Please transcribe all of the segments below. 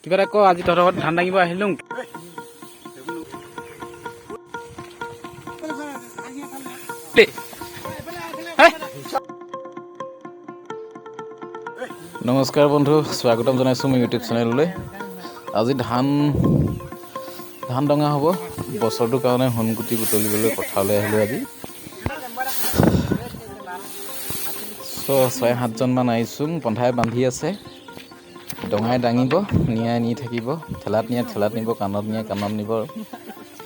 কিবা এটা ক আজি তহঁতৰ ঘৰত ধান দাঙিব আহিলোঁ। নমস্কাৰ বন্ধু, স্বাগতম জনাইছোঁ মোৰ ইউটিউব চেনেললৈ। আজি ধান দঙা হ'ব। বছৰটোৰ কাৰণে সোণগুটি বুটলিবলৈ পথাৰলৈ আহিলোঁ আজি। 6-7জনমান আহিছোঁ। পন্থাই বান্ধি আছে, ডঙাই দাঙিব, নিয়াই নি থাকিব, ঠেলাত নিয়ে ঠেলাত নিব, কাণত নিয়ে কাণত নিব।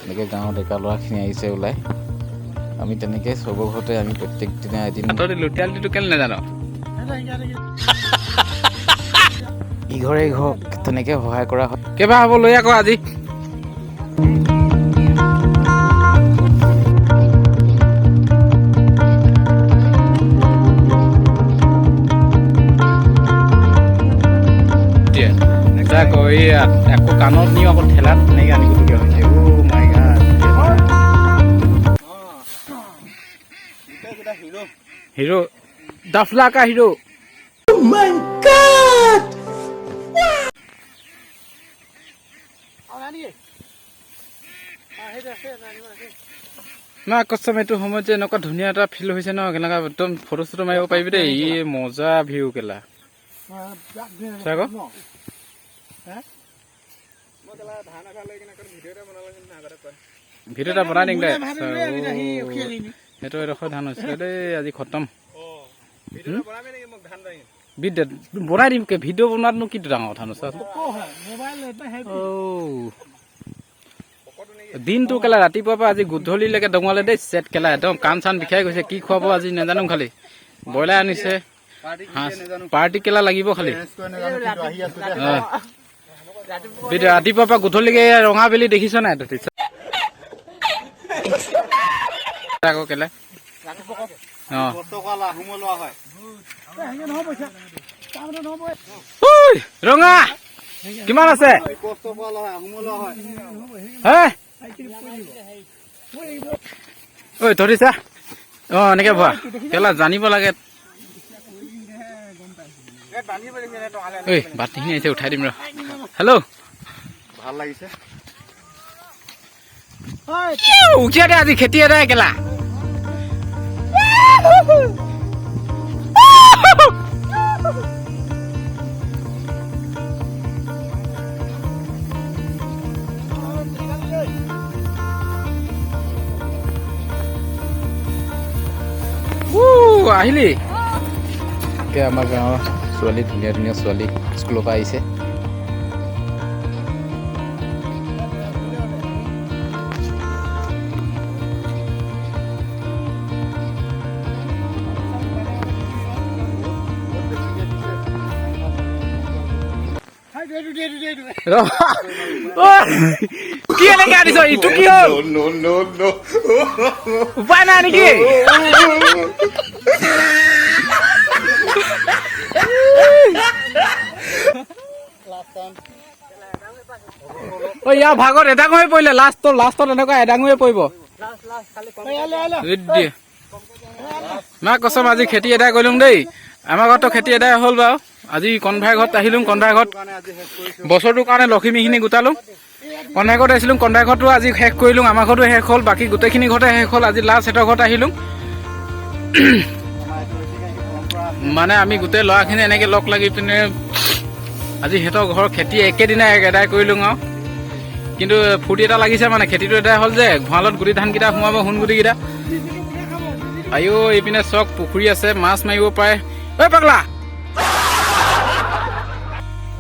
এনেকৈ গাঁৱৰ ডেকা ল'ৰাখিনি আহিছে ওলাই। আমি তেনেকৈ চবৰ ঘৰতে আমি প্ৰত্যেক দিনা এদিন নাজানো ইঘৰে ইঘৰক তেনেকৈ সহায় কৰা হয়। কেইবা হ'ব লৈ আকৌ আজি আকৌ কাণত নিও আকৌ ঠেলাত তেনেকৈ আনিবলগীয়া হৈছে। হিৰো ডাফলা কা হিৰো। না কষ্টম এইটো সময়ত যে এনেকুৱা ধুনীয়া এটা ফিল হৈছে ন, কেনেকুৱা একদম ফটো চটো মাৰিব পাৰিবি দেই। ই মজা ভিউ কেলা ভিডিঅ' এটা বনাই দিম দে। সেইটো এডোখৰ ধান হৈছিলে দেই, আজি খতম। বনাই দিম ভিডিঅ' বনোৱাতনো কি ডাঙৰ কথা নো। দিনটো কেলা ৰাতিপুৱাৰ পৰা আজি গধূলিলৈকে দঙালে দেই। চেট কেলা একদম কাণ চান বিষাই গৈছে। কি খুৱাব আজি নাজানো, খালি ব্ৰইলাৰ আনিছে, পাৰ্টি কেলা লাগিব খালি। ৰাতিপুৱাৰ পৰা গধূলিকে ৰঙা বেলি দেখিছ নাই আকৌ কেলে ৰঙা কিমান আছে ঐ ধৰিছা? এনেকে ভুৱা কেলা জানিব লাগে। বাতিখিনি আহিছে, উঠাই দিম ৰ। হেল্ল', ভাল লাগিছে উঠিয়া দে। আজি খেতি এদাই কেলা। আহিলি আমাৰ গাঁৱৰ ছোৱালী, ধুনীয়া ধুনীয়া ছোৱালী স্কুলৰ পৰা আহিছে। কি এনেকে আনিছ? ইটো কি হ'ল? উপায় নাই নেকি? ইয়াৰ ভাগত এডাঙ হৈ পৰিলে। লাষ্টত এনেকুৱা এডাঙ হৈ পৰিব। মা কচম আজি খেতি এদায় কৰিলোং দেই। আমাৰ ঘৰতো খেতি এদায় হ'ল বাৰু। আজি কণভাই ঘৰত আহিলোং। কণভাই ঘৰত বছৰটোৰ কাৰণে লখিমীখিনি গোটালোঁ। কণভাই ঘৰত আহিছিলোঁ। কণভাই ঘৰতো আজি শেষ কৰিলোঁ। আমাৰ ঘৰতো শেষ হ'ল। বাকী গোটেইখিনি ঘৰতে শেষ হ'ল। আজি লাষ্ট সিহঁতৰ ঘৰত আহিলোঁ। মানে আমি গোটেই ল'ৰাখিনি এনেকৈ লগ লাগি পিনে আজি সিহঁতৰ ঘৰৰ খেতি একেদিনাই এদায় কৰিলোঁ আৰু। কিন্তু ফূৰ্তি এটা লাগিছে, মানে খেতিটো এদায় হ'ল যে। ভঁৰালত গুটি ধানকেইটা সোমাব, সোণগুটিকেইটা। আইও এইপিনে চক পুখুৰী আছে, মাছ মাৰিব পাৰে। ঐ পাগলা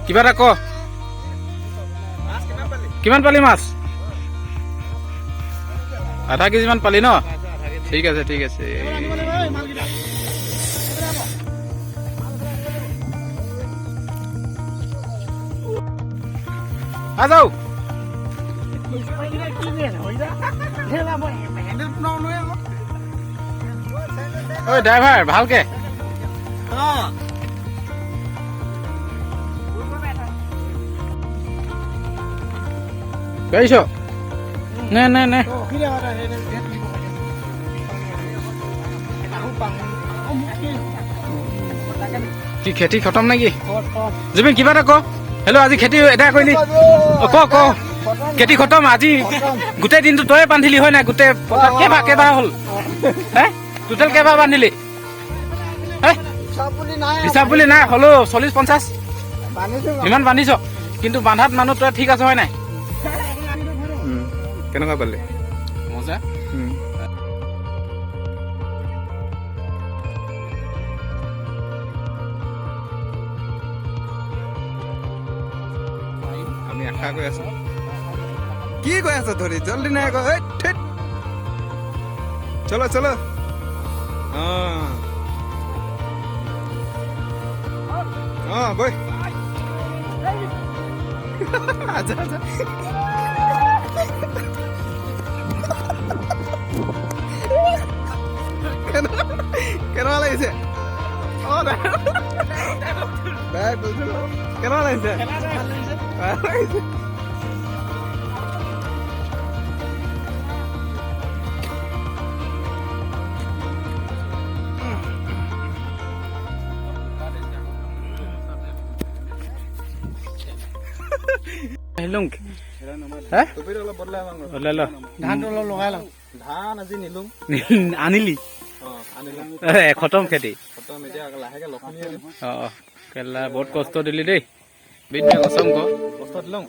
কিবা এটা ক। কিমান পালি মাছ? আধা কেজিমান পালি ন? ঠিক আছে ঠিক আছে। যাও ঐ ড্ৰাইভাৰ ভালকে পাৰিছ? নে নে নে কি খেতি খতম নেকি? জুবিন কিবা এটা ক। হেল্ল' আজি খেতি এদায় কৰিলি ক খেতি খতম আজি গোটেই দিনটো তয়ে বান্ধিলি হয় নাই গোটেই কেইবাৰ হ'ল হে টোটেল কেইবাৰ বান্ধিলি হিচাপ বুলি নাই হ'লেও 40-50 ইমান বান্ধিছ কিন্তু বান্ধাত মানুহ তই ঠিক আছে হয় নাই কেনেকুৱা পালে মজা আমি আশা কৰি আছো কি কৈ আছ ধৰি জলদি নাই চলো চলো বৈ আচ্ছা আচ্ছা কেনেকুৱা লাগিছে কেনেকুৱা লাগিছে আনিলি খতম খেতি কেলা বহুত কষ্ট দিলি দেই কষ্ট দিলোঁ